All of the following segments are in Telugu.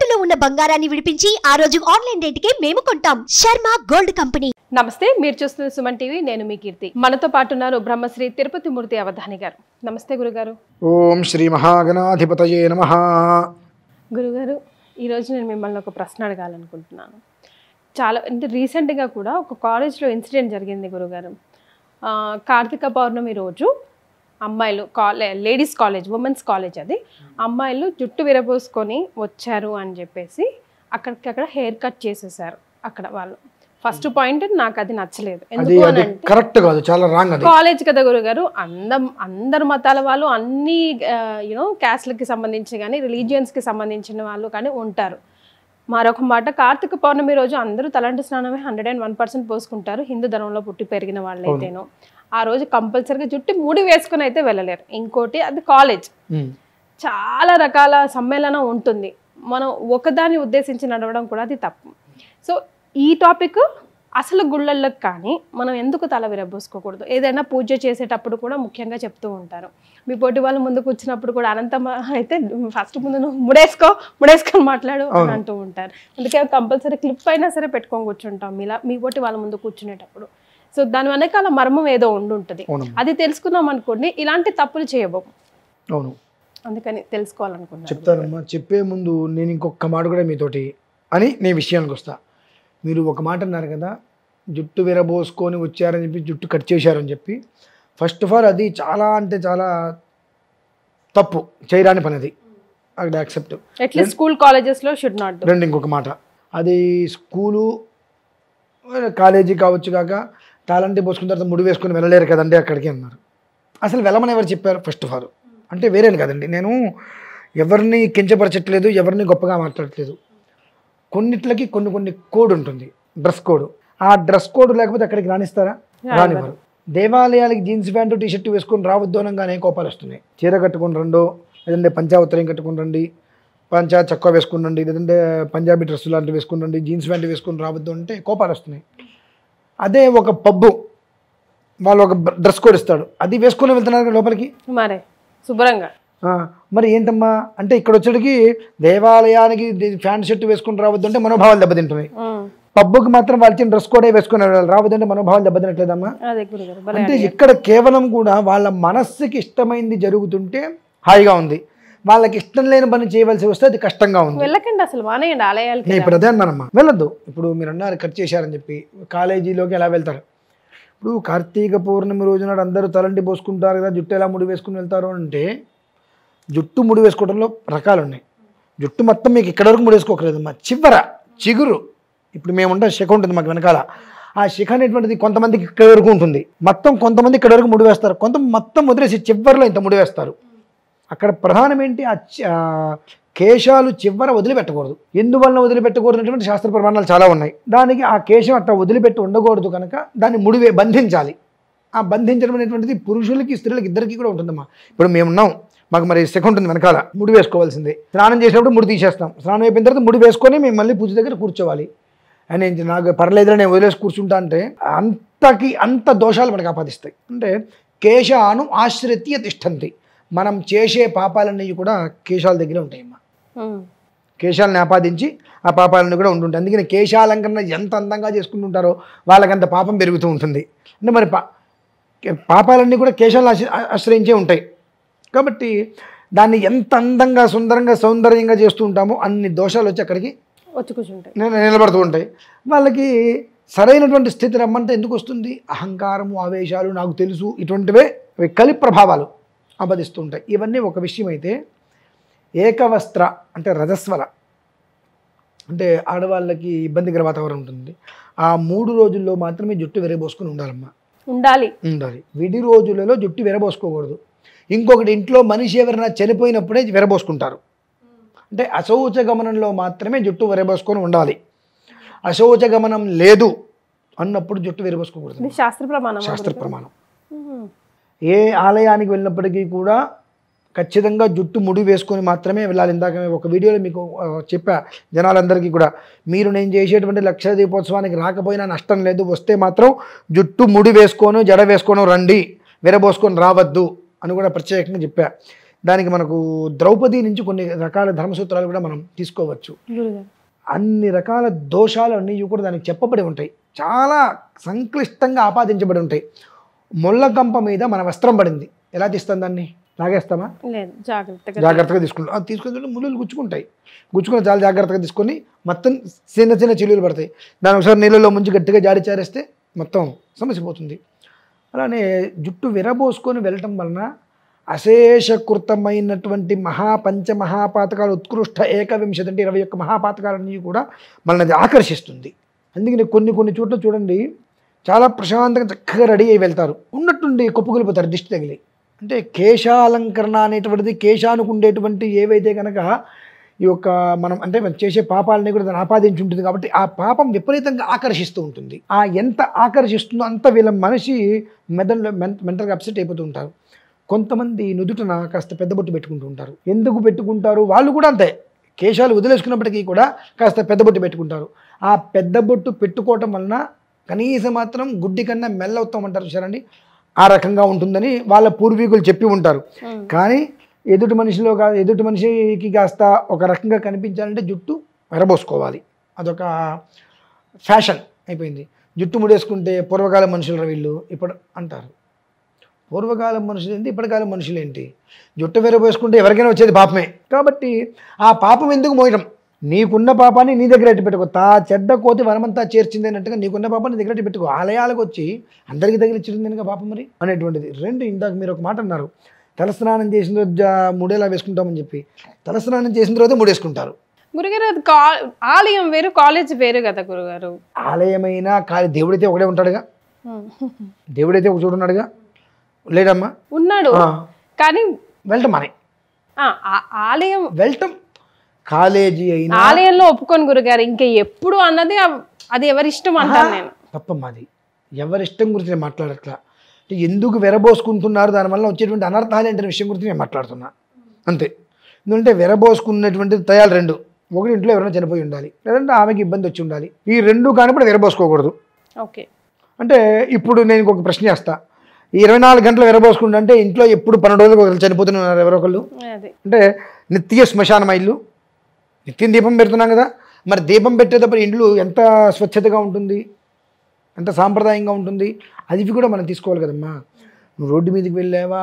తాకట్టులో ఉన్న బంగారాన్ని విడిపించి ఆ రోజు ఆన్లైన్ రేటుకే మేము కొంటాం. Sharma gold company. నమస్తే, మీరు చూస్తున్న సుమన్ టీవీ. నేను మీ కీర్తి. మనతో పాటు ఉన్నారు బ్రహ్మశ్రీ తిరుపతి మూర్తి అవధాని గారు. నమస్తే గురుగారు. ఓం శ్రీ మహాగణాధిపతయే నమః. గురుగారు, ఈరోజు నేను మిమ్మల్ని ఒక ప్రశ్న అడగాలనుకుంటున్నాను. చాలా అంటే రీసెంట్గా కూడా ఒక కాలేజ్లో ఇన్సిడెంట్ జరిగింది గురుగారు. కార్తీక పౌర్ణమి రోజు అమ్మాయిలు లేడీస్ కాలేజ్, ఉమెన్స్ కాలేజ్ అది, అమ్మాయిలు జుట్టు విరబోసుకొని వచ్చారు అని చెప్పేసి అక్కడికక్కడ హెయిర్ కట్ చేసేసారు అక్కడ వాళ్ళు. ఫస్ట్ పాయింట్ నాకు అది నచ్చలేదు. ఎందుకు అని అంటే కరెక్ట్ కాదు, చాలా రాంగ్. అది కాలేజ్ కదా గురుగారు, అందరు మతాల వాళ్ళు, అన్ని క్యాస్ట్లకి సంబంధించి కానీ రిలీజియన్స్కి సంబంధించిన వాళ్ళు కానీ ఉంటారు. మరొక మాట, కార్తీక పౌర్ణమి రోజు అందరూ తలంటి స్నానమే 101% పోసుకుంటారు. హిందూ ధర్మంలో పుట్టి పెరిగిన వాళ్ళైతేనో ఆ రోజు కంపల్సరీగా జుట్టు ముడి వేసుకుని అయితే వెళ్ళలేరు. ఇంకోటి, అది కాలేజ్, చాలా రకాల సమ్మేళనం ఉంటుంది. మనం ఒకదాన్ని ఉద్దేశించి నడవడం కూడా అది తప్పు. సో ఈ టాపిక్ అసలు గుళ్ళల్లోకి కానీ మనం ఎందుకు తల విరబోసుకోకూడదు? ఏదైనా పూజ చేసేటప్పుడు కూడా ముఖ్యంగా చెప్తూ ఉంటారు. మీ పోటీ వాళ్ళు ముందు కూర్చున్నప్పుడు కూడా అనంతమ్మ అయితే ఫస్ట్ ముందు నువ్వు ముడేసుకొని మాట్లాడు అని అంటూ ఉంటారు. అందుకే కంపల్సరీ క్లిప్ అయినా సరే పెట్టుకొని కూర్చుంటాం ఇలా మీ పోటీ వాళ్ళ ముందు కూర్చునేటప్పుడు. సో దాని వెనకాల మర్మం ఏదో ఉండుంటుంది. అది తెలుసుకున్నాం అనుకోండి, ఇలాంటి తప్పులు చేయబోము. అవును, అందుకని తెలుసుకోవాలనుకున్నాను. చెప్తానమ్మా. చెప్పే ముందు నేను ఇంకొక మాట కూడా మీతోటి అని నేను విషయానికి వస్తా. మీరు ఒక మాట అన్నారు కదా, జుట్టు విరబోసుకొని వచ్చారని చెప్పి, జుట్టు కట్ చేశారని చెప్పి. ఫస్ట్ ఆఫ్ ఆల్ అది చాలా అంటే చాలా తప్పు, చేయరాని పని. అది అది యాక్సెప్ట్. అట్లీస్ట్ స్కూల్ కాలేజెస్లో షుడ్ నాట్ డూ. రెండు ఇంకొక మాట, అది స్కూలు కాలేజీ కావచ్చు కాక తాళంటి పోసుకున్న తర్వాత ముడి వేసుకొని వెళ్ళలేరు కదండి అక్కడికి అన్నారు. అసలు వెళ్ళమని ఎవరు చెప్పారు? ఫస్ట్ ఆఫ్ ఆల్ అంటే వేరేని కదండి, నేను ఎవరిని కించపరచట్లేదు, ఎవరిని గొప్పగా మాట్లాడట్లేదు. కొన్నిట్లకి కొన్ని కోడ్ ఉంటుంది, డ్రెస్ కోడ్. ఆ డ్రెస్ కోడ్ లేకపోతే అక్కడికి రానిస్తారా? రానివ్వరు. దేవాలయాలకి జీన్స్ ప్యాంటు టీషర్ట్ వేసుకొని రావద్దు అనగానే కోపాలు వస్తున్నాయి. చీర కట్టుకొని రండో, లేదంటే పంచావత్తరం కట్టుకొని రండి, పంచా చక్కా వేసుకుని రండి, లేదంటే పంజాబీ డ్రెస్సు లాంటివి వేసుకుని రండి, జీన్స్ ప్యాంటు వేసుకొని రావద్దు అంటే కోపాలు వస్తున్నాయి. అదే ఒక పబ్బు వాళ్ళు ఒక డ్రెస్ కోడ్ ఇస్తాడు, అది వేసుకొని వెళ్తున్నారు లోపలికి మరే శుభ్రంగా. మరి ఏంటమ్మా అంటే ఇక్కడ వచ్చేటికి దేవాలయానికి ప్యాంట్ షర్ట్ వేసుకుని రావద్దు అంటే మనోభావాలు దెబ్బతింటున్నాయి. పబ్బుకి మాత్రం వాళ్ళ డ్రెస్ కోడే వేసుకుని రావద్దు అంటే మనోభావాలు దెబ్బతినట్లేదమ్మా. అంటే ఇక్కడ కేవలం కూడా వాళ్ళ మనస్సుకి ఇష్టమైంది జరుగుతుంటే హాయిగా ఉంది, వాళ్ళకి ఇష్టం లేని పని చేయవలసి వస్తే అది కష్టంగా ఉంది. వెళ్ళకండి అసలు, మానేయండి ఆలయాలకి. ఇప్పుడు అదే అన్నానమ్మా, వెళ్ళొద్దు. ఇప్పుడు మీరు అన్నారు కట్ చేశారని చెప్పి, కాలేజీలోకి ఎలా వెళ్తారు? ఇప్పుడు కార్తీక పౌర్ణమి రోజు నాడు అందరూ తలంటి పోసుకుంటారు కదా, జుట్టు ఎలా ముడి వేసుకుని వెళ్తారు అంటే, జుట్టు ముడి వేసుకోవడంలో రకాలు ఉన్నాయి. జుట్టు మొత్తం మీకు ఇక్కడ వరకు ముడి వేసుకోకలేదమ్మా, చిగురు. ఇప్పుడు మేముంటే శిఖ ఉంటుంది మాకు వెనకాల, ఆ శిఖ అనేటువంటిది కొంతమందికి ఇక్కడ వరకు ఉంటుంది మొత్తం, కొంతమంది ఇక్కడ వరకు ముడి వేస్తారు, కొంత మొత్తం వదిలేసి చివరిలో ఇంత ముడి వేస్తారు. అక్కడ ప్రధానం ఏంటి? ఆ కేశాలు చివర వదిలిపెట్టకూడదు. ఎందువల్ల వదిలిపెట్టకూడదు? శాస్త్ర ప్రమాణాలు చాలా ఉన్నాయి దానికి. ఆ కేశం అట్లా వదిలిపెట్టి ఉండకూడదు కనుక దాన్ని బంధించాలి. ఆ బంధించడం అనేటువంటిది పురుషులకి స్త్రీలకి ఇద్దరికి కూడా ఉంటుందమ్మా. ఇప్పుడు మేమున్నాం, మాకు మరి శిఖ ఉంటుంది వెనకాల, ముడి వేసుకోవాల్సిందే. స్నానం చేసినప్పుడు ముడి తీసేస్తాం, స్నానం అయిపోయిన తర్వాత ముడి వేసుకొని మేము మళ్ళీ పూజ దగ్గర కూర్చోవాలి. అని నాకు పర్లేదురా నేను వదిలేసి కూర్చుంటా అంటే అంత దోషాలు మనకు ఆపాదిస్తాయి. అంటే కేశాను ఆశ్రిత్య తిష్టంతి, మనం చేసే పాపాలన్నీ కూడా కేశాల దగ్గరే ఉంటాయమ్మా. కేశాలను ఆపాదించి ఆ పాపాలన్నీ కూడా ఉంటుంటాయి. అందుకని కేశాలంకరణ ఎంత అందంగా చేసుకుంటుంటారో వాళ్ళకంత పాపం పెరుగుతూ ఉంటుంది. అంటే మరి పాపాలన్నీ కూడా కేశాలను ఆశ్రయించే ఉంటాయి కాబట్టి దాన్ని ఎంత అందంగా సుందరంగా సౌందర్యంగా చేస్తూ ఉంటామో అన్ని దోషాలు వచ్చి అక్కడికి వచ్చి కూర్చుంటాయి, నిలబడుతూ ఉంటాయి. వాళ్ళకి సరైనటువంటి స్థితి రమ్మంటే ఎందుకు వస్తుంది? అహంకారము, ఆవేశాలు, నాకు తెలుసు, ఇటువంటివే కలి ప్రభావాలు ఆపాదిస్తూ ఉంటాయి. ఇవన్నీ ఒక విషయం అయితే, ఏకవస్త్ర అంటే రజస్వల అంటే ఆడవాళ్ళకి ఇబ్బందికర వాతావరణం ఉంటుంది. ఆ 3 రోజుల్లో మాత్రమే జుట్టు విరబోసుకుని ఉండాలమ్మా. ఉండాలి. విడి రోజులలో జుట్టు విరబోసుకోకూడదు. ఇంకొకటి, ఇంట్లో మనిషి ఎవరైనా చనిపోయినప్పుడే విరబోసుకుంటారు. అంటే అశౌచ గమనంలో మాత్రమే జుట్టు విరబోసుకొని ఉండాలి. అశౌచ గమనం లేదు అన్నప్పుడు జుట్టు విరబోసుకోకూడదు. శాస్త్ర ప్రమాణం. ఏ ఆలయానికి వెళ్ళినప్పటికీ కూడా ఖచ్చితంగా జుట్టు ముడి వేసుకొని మాత్రమే వెళ్ళాలి. ఇందాక ఒక వీడియోలో మీకు చెప్పా జనాలందరికీ కూడా, మీరు నేను చేసేటువంటి లక్ష దీపోత్సవానికి రాకపోయినా నష్టం లేదు, వస్తే మాత్రం జుట్టు ముడి వేసుకోను జడ వేసుకోను రండి, విరబోసుకొని రావద్దు అని కూడా ప్రత్యేకంగా చెప్పా. దానికి మనకు ద్రౌపది నుంచి కొన్ని రకాల ధర్మసూత్రాలు కూడా మనం తీసుకోవచ్చు. గురుగారు అన్ని రకాల దోషాలు అన్నీ కూడా దానికి చెప్పబడి ఉంటాయి, చాలా సంక్లిష్టంగా ఆపాదించబడి ఉంటాయి. ముళ్ళకంప మీద మన వస్త్రం పడింది, ఎలా తీస్తాం దాన్ని? లాగేస్తామా? లేదు, జాగ్రత్తగా తీసుకుంటాం. అది తీసుకుని ముళ్ళు గుచ్చుకుంటాయి, గుచ్చుకుని చాలా జాగ్రత్తగా తీసుకొని మొత్తం చిన్న చిన్న చిల్లులు పడతాయి. దాని ఒకసారి నీళ్ళలో ముంచి గట్టిగా జాడి చేరేస్తే మొత్తం సమస్య పోతుంది. అలానే జుట్టు విరబోసుకొని వెళ్ళటం వలన అశేషకృతమైనటువంటి పంచమహాపాతకాలు ఉత్కృష్ట ఏకవింశతి అంటే 21 మహాపాతకాలన్నీ కూడా మనల్ని ఆకర్షిస్తుంది. అందుకని కొన్ని చోట్ల చూడండి, చాలా ప్రశాంతంగా చక్కగా రెడీ అయి వెళ్తారు, ఉన్నట్టుండి కొప్పుకొలిపోతారు దిష్టి తగిలి. అంటే కేశాలంకరణ అనేటువంటిది కేశానికి ఉండేటువంటి ఏవైతే కనుక ఈ యొక్క మనం అంటే మనం చేసే పాపాలని కూడా దాన్ని ఆపాదించి ఉంటుంది కాబట్టి ఆ పాపం విపరీతంగా ఆకర్షిస్తూ ఉంటుంది. ఆ ఎంత ఆకర్షిస్తుందో అంత వీళ్ళ మనిషి మెంటల్గా అప్సెట్ అయిపోతూ ఉంటారు. కొంతమంది నుదుటన కాస్త పెద్ద బొట్టు పెట్టుకుంటూ ఉంటారు. ఎందుకు పెట్టుకుంటారు? వాళ్ళు కూడా అంతే, కేశాలు వదిలేసుకున్నప్పటికీ కూడా కాస్త పెద్ద బొట్టు పెట్టుకుంటారు. ఆ పెద్ద బొట్టు పెట్టుకోవటం వలన కనీసం మాత్రం గుడ్డి కన్నా మెల్లవుతామంటారు చూసారండి, ఆ రకంగా ఉంటుందని వాళ్ళ పూర్వీకులు చెప్పి ఉంటారు. కానీ ఎదుటి మనిషికి కాస్త ఒక రకంగా కనిపించాలంటే జుట్టు విరబోసుకోవాలి, అదొక ఫ్యాషన్ అయిపోయింది. జుట్టు ముడేసుకుంటే పూర్వకాలం మనుషులు వీళ్ళు ఇప్పుడు అంటారు. పూర్వకాలం మనుషులు ఏంటి, ఇప్పటికాలం మనుషులు ఏంటి? జుట్టు విరబోసుకుంటే ఎవరికైనా వచ్చేది పాపమే. కాబట్టి ఆ పాపం ఎందుకు మోయడం? నీకున్న పాపాన్ని నీ దగ్గర ఎట్టి పెట్టుకో. చెడ్డ కోతి వనమంతా చేర్చింది అన్నట్టుగా నీకున్న పాపాన్ని దగ్గర ఎట్టి పెట్టుకో. ఆలయాలకు వచ్చి అందరికీ తగిలిచ్చింది పాపం మరి అనేటువంటిది. రెండు, ఇందాక మీరు ఒక మాట అన్నారు, తలస్నానం చేసిన రోజు మూడేలా వేసుకుంటామని చెప్పి, తలస్నానం చేసిన తర్వాత మూడేసుకుంటారు. గురుగారు అది ఆలయం వేరు, కాలేజ్ వేరు కదా గురుగారు. ఆలయమైనా దేవుడైతే ఒకడే ఉంటాడుగా, దేవుడైతే ఒక చోటు ఉన్నాడుగా, లేడమ్మా? ఉన్నాడు, కానీ వెళ్ళటం అని ఆలయం వెళ్ళటం. కాలేజీ అయినా ఆలయంలో ఒప్పుకోను గురుగారు, ఇంకా ఎప్పుడు అన్నది అది ఎవరిష్టం అంటాను నేను. తప్పమ్మా, అది ఎవరిష్టం గురించి నేను మాట్లాడట్లా. ఎందుకు విరబోసుకుంటున్నారు, దానివల్ల వచ్చేటువంటి అనర్థాలు ఏంటనే విషయం గురించి నేను మాట్లాడుతున్నా అంతే. ఎందుకంటే విరబోసుకున్నటువంటి తయాలు రెండు, ఒకటి ఇంట్లో ఎవరైనా చనిపోయి ఉండాలి, లేదంటే ఆమెకి ఇబ్బంది వచ్చి ఉండాలి. ఈ రెండు కానిప్పుడు విరబోసుకోకూడదు. ఓకే, అంటే ఇప్పుడు నేను ఇంకొక ప్రశ్న చేస్తా, 24 గంటలు విరబోసుకుంటా అంటే ఇంట్లో ఎప్పుడు 12 రోజులకు ఒకరు చనిపోతున్నారు ఎవరో ఒకళ్ళు. అంటే నిత్య శ్మశానమా ఇల్లు? నిత్యం దీపం పెడుతున్నాం కదా, మరి దీపం పెట్టేటప్పుడు ఇండ్లు ఎంత స్వచ్ఛతగా ఉంటుంది, ఎంత సాంప్రదాయంగా ఉంటుంది, అది కూడా మనం తీసుకోవాలి కదమ్మా. నువ్వు రోడ్డు మీదకి వెళ్ళావా,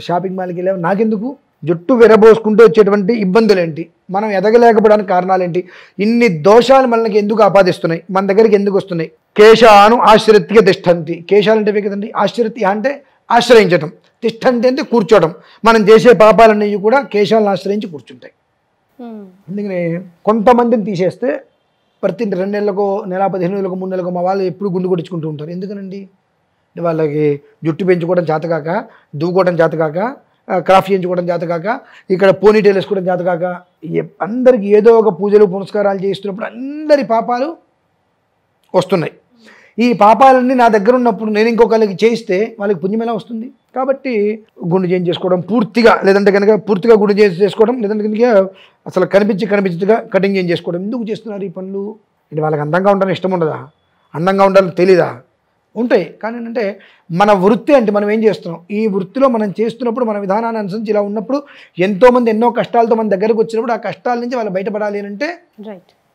షాపింగ్ మాల్కి వెళ్ళావా, నాకెందుకు? జుట్టు విరబోసుకుంటూ వచ్చేటువంటి ఇబ్బందులు ఏంటి, మనం ఎదగలేకపోవడానికి కారణాలు ఏంటి, ఇన్ని దోషాలు మనకి ఎందుకు ఆపాదిస్తున్నాయి, మన దగ్గరికి ఎందుకు వస్తున్నాయి? కేశాను ఆశ్రిత్య తిష్టంతి. కేశాలు అంటే కదండి, ఆశ్రిత్య అంటే ఆశ్రయించటం, తిష్టంతి అంటే కూర్చోవడం. మనం చేసే పాపాలన్నీ కూడా కేశాలను ఆశ్రయించి కూర్చుంటాయి. అందుకని కొంతమందిని తీసేస్తే ప్రతి 2 నెలలకో, నెల 15 నెలలకు, 3 నెలలకు మా వాళ్ళు ఎప్పుడు గుండు కొట్టించుకుంటూ ఉంటారు. ఎందుకనండి? వాళ్ళకి జుట్టు పెంచుకోవడం చేతకాక, దువ్వుకోవడం చేతకాక, క్రాఫ్ట్ చేయించుకోవడం చేతకాక, ఇక్కడ పోనీటైల్ వేసుకోవడం చేతకాక, అందరికి ఏదో ఒక పూజలు పునస్కారాలు చేస్తున్నప్పుడు అందరి పాపాలు వస్తున్నాయి. ఈ పాపాలన్నీ నా దగ్గర ఉన్నప్పుడు నేను ఇంకొకరికి చేయిస్తే వాళ్ళకి పుణ్యం ఎలా వస్తుంది? కాబట్టి గుండు చేయించేసుకోవడం పూర్తిగా, లేదంటే కనుక పూర్తిగా గుండు చేసుకోవడం, లేదంటే కనుక అసలు కనిపించగా కటింగ్ చేయించేసుకోవడం. ఎందుకు చేస్తున్నారు ఈ పనులు? అంటే వాళ్ళకి అందంగా ఉండాలని ఇష్టం ఉండదా? అందంగా ఉండాలని తెలీదా? ఉంటాయి. కానీ ఏంటంటే మన వృత్తి అంటే మనం ఏం చేస్తున్నాం, ఈ వృత్తిలో మనం చేస్తున్నప్పుడు మన విధానాన్ని అనుసరించి ఇలా ఉన్నప్పుడు ఎంతోమంది ఎన్నో కష్టాలతో మన దగ్గరకు వచ్చినప్పుడు ఆ కష్టాల నుంచి వాళ్ళు బయటపడాలి అని అంటే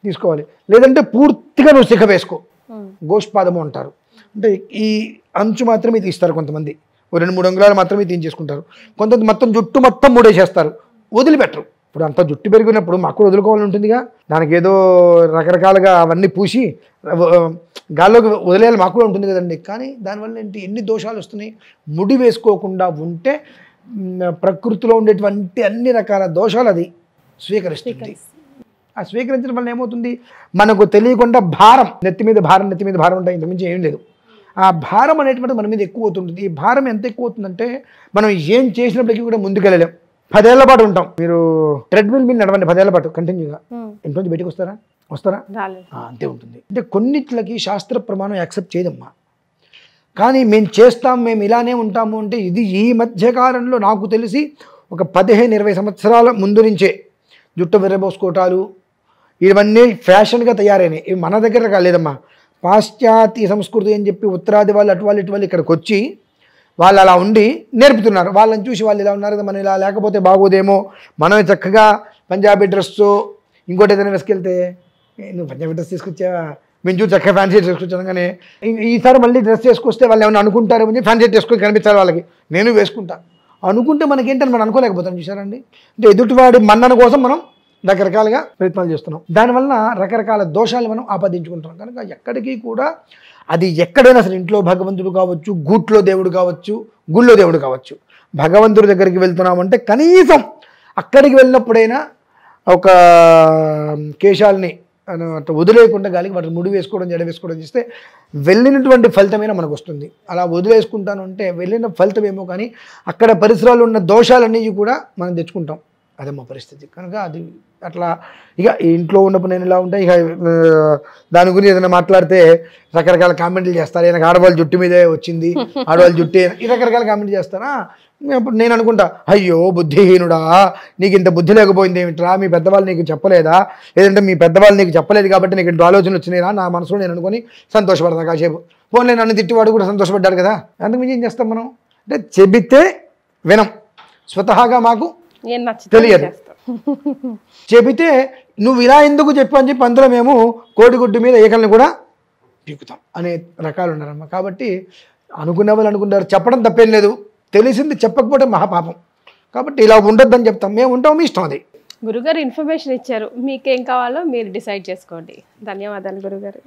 తీసుకోవాలి. లేదంటే పూర్తిగా నువ్వు శిఖ వేసుకో, గోష్పాదము అంటారు. అంటే ఈ అంచు మాత్రమే తీస్తారు కొంతమంది, 2-3 అంగుళాలు మాత్రమే తీయించేసుకుంటారు. కొంతమంది మొత్తం జుట్టు మొత్తం మూడేసేస్తారు, వదిలిపెట్టరు. ఇప్పుడు అంత జుట్టు పెరిగినప్పుడు మాకు కూడా వదులుకోవాలని ఉంటుందిగా, దానికి ఏదో రకరకాలుగా అవన్నీ పూసి గాల్లోకి వదిలేయాలి మాకు కూడా ఉంటుంది కదండి. కానీ దానివల్ల ఏంటి, ఎన్ని దోషాలు వస్తున్నాయి. ముడి వేసుకోకుండా ఉంటే ప్రకృతిలో ఉండేటువంటి అన్ని రకాల దోషాలు అది స్వీకరిస్తుంది. ఆ స్వీకరించడం వల్ల ఏమవుతుంది, మనకు తెలియకుండా భారం, నెత్తి మీద భారం ఉంటాయి, ఇంతకుమించి ఏం లేదు. ఆ భారం అనేటువంటిది మన మీద ఎక్కువ అవుతుంటుంది. ఈ భారం ఎంత ఎక్కువ అవుతుందంటే మనం ఏం చేసినప్పటికీ కూడా ముందుకెళ్ళలేం. 10 ఏళ్ల పాటు ఉంటాం. మీరు ట్రెడ్మిల్ మీద నడవండి 10 ఏళ్ల పాటు కంటిన్యూగా, ఇంట్లో బయటకు వస్తారా? అంతే ఉంటుంది. అంటే కొన్నిట్లకి శాస్త్ర ప్రమాణం యాక్సెప్ట్ చేయదమ్మా. కానీ మేము చేస్తాం, మేము ఇలానే ఉంటాము అంటే ఇది ఈ మధ్యకాలంలో నాకు తెలిసి ఒక 15-20 సంవత్సరాల ముందు నుంచే జుట్టు విరబోసుకోవటాలు ఇవన్నీ ఫ్యాషన్గా తయారైనాయి. ఇవి మన దగ్గర కాలేదమ్మా. పాశ్చాత్య సంస్కృతి అని చెప్పి ఉత్తరాది వాళ్ళు, అటు వాళ్ళు, ఇటు వాళ్ళు ఇక్కడికి వచ్చి వాళ్ళు అలా ఉండి నేర్పుతున్నారు. వాళ్ళని చూసి వాళ్ళు ఇలా ఉన్నారు కదా, మనం ఇలా లేకపోతే బాగోదేమో, మనమే చక్కగా పంజాబీ డ్రెస్ ఇంకోటి ఏదైనా వేసుకెళ్తే నువ్వు పంజాబీ డ్రెస్ తీసుకొచ్చావా, మేము చూసి చక్కగా ఫ్యాన్సీ డ్రెస్ తీసుకొచ్చాను, కానీ ఈసారి మళ్ళీ డ్రెస్ వేసుకొస్తే వాళ్ళు ఏమైనా అనుకుంటారు అని ఫ్యాన్సీ డ్రెస్ వేసుకొని కనిపించాలి వాళ్ళకి, నేను వేసుకుంటా అనుకుంటే మనకేంటని మనం అనుకోలేకపోతాం. చూసారండి, అంటే ఎదుటివాడి మన్నన కోసం మనం రకరకాలుగా ప్రయత్నాలు చేస్తున్నాం. దానివల్ల రకరకాల దోషాలు మనం ఆపాదించుకుంటున్నాం. కనుక ఎక్కడికి కూడా అది ఎక్కడైనా సరే, ఇంట్లో భగవంతుడు కావచ్చు, గూట్లో దేవుడు కావచ్చు, గుళ్ళో దేవుడు కావచ్చు, భగవంతుడి దగ్గరికి వెళ్తున్నామంటే కనీసం అక్కడికి వెళ్ళినప్పుడైనా ఒక కేశాలని వదిలేయకుండా గాలికి వాటిని ముడి వేసుకోవడం, జడ వేసుకోవడం చేస్తే వెళ్ళినటువంటి ఫలితమైనా మనకు వస్తుంది. అలా వదిలేసుకుంటాను అంటే వెళ్ళిన ఫలితం ఏమో, కానీ అక్కడ పరిసరాలు ఉన్న దోషాలన్నీ కూడా మనం తెచ్చుకుంటాం. అదే మా పరిస్థితి. కనుక అది అట్లా ఇక ఇంట్లో ఉన్నప్పుడు నేను ఇలా ఉంటా, ఇక దాని గురించి ఏదైనా మాట్లాడితే రకరకాల కామెంట్లు చేస్తారు. నాకు ఆడవాళ్ళ జుట్టు మీదే వచ్చింది, ఆడవాళ్ళ జుట్టు ఈ రకరకాల కామెంట్లు చేస్తారా. ఇప్పుడు నేను అనుకుంటా, అయ్యో బుద్ధిహీనుడా, నీకు ఇంత బుద్ధి లేకపోయింది ఏమిట్రా, మీ పెద్దవాళ్ళు నీకు చెప్పలేదా, లేదంటే మీ పెద్దవాళ్ళు నీకు చెప్పలేదు కాబట్టి నీకు ఇంత ఆలోచనలు వచ్చినాయిరా, నా మనసులో నేను అనుకొని సంతోషపడతా కాసేపు. ఫోన్లో నన్ను తిట్టివాడు కూడా సంతోషపడ్డాడు కదా, అందుకు మించి ఏం చేస్తాం మనం. అంటే చెబితే వినం, స్వతహాగా మాకు తెలియదు. చెబితే నువ్వు ఇలా ఎందుకు చెప్పు అని చెప్పి అందులో మేము కోడిగుడ్డు మీద ఏకల్ని కూడా పీకుతాం అనే రకాలు ఉన్నారమ్మా. కాబట్టి అనుకునే వాళ్ళు అనుకుంటారు, చెప్పడం తప్పేం లేదు, తెలిసింది చెప్పకపోతే మహాపాపం. కాబట్టి ఇలా ఉండొద్దని చెప్తాం. మేము ఉంటాం, మీ ఇష్టం అది. గురుగారు ఇన్ఫర్మేషన్ ఇచ్చారు, మీకేం కావాలో మీరు డిసైడ్ చేసుకోండి. ధన్యవాదాలు గురుగారు.